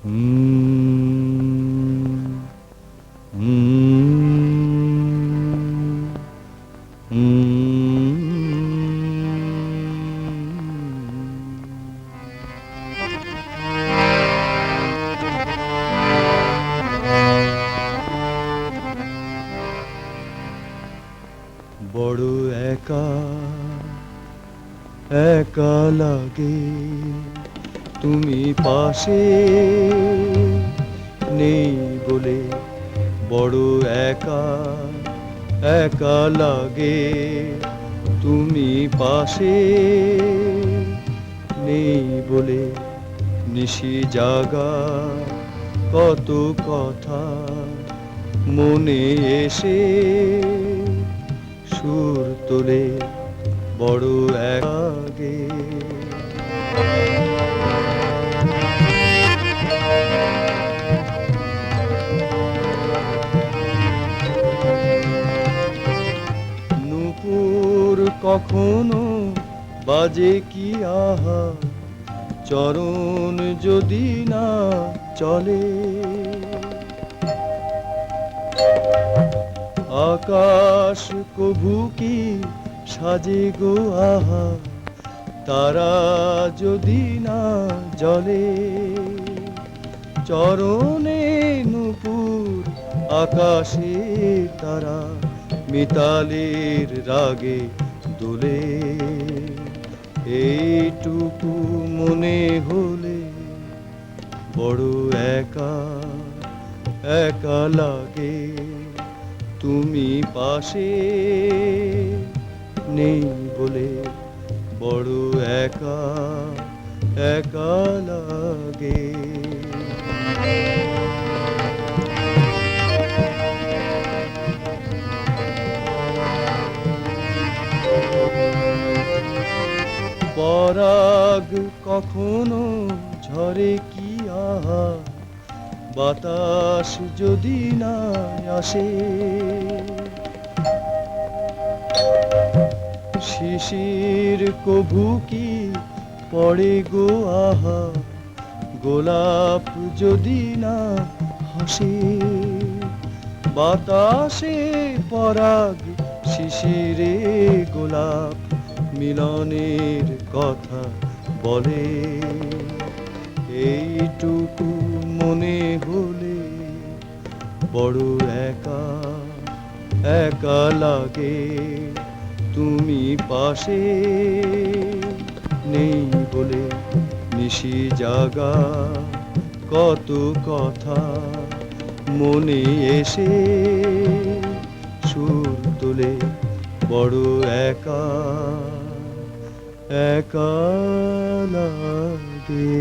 বড় একা একা লাগে তুমি পাশে নেই বলে, বড় একা একা লাগে তুমি পাশে নেই বলে। নিশি জাগা কত কথা মনে এসে সুর তোলে, বড় একাগে। নূপুর কখনো বাজে কি আহা, চরণ যদি না চলে। আকাশ কভু কি সাজে গো আহা, তারা যদি না জ্বলে। চরণে নূপুর আকাশে তারা মিতালের রাগে দোলে। এইটুকু মনে হলে বড় একা একা লাগে তুমি পাশে নেই বলে, বড় একা একা লাগে। পরাগ কখনো ঝরে কি আহা, বাতাস যদি না আসে। শিশির কভু কি পড়ে গো আহা, গোলাপ যদি না হাসে। বাতাসে পরাগ শিশিরে গোলাপ মিলনের কথা বলে। এইটুকু মনে হলে বড় একা একা লাগে তুমি পাশে নেই বলে। নিশি জাগা কত কথা মনে এসে সুর তোলে, বড় একা একা লাগে।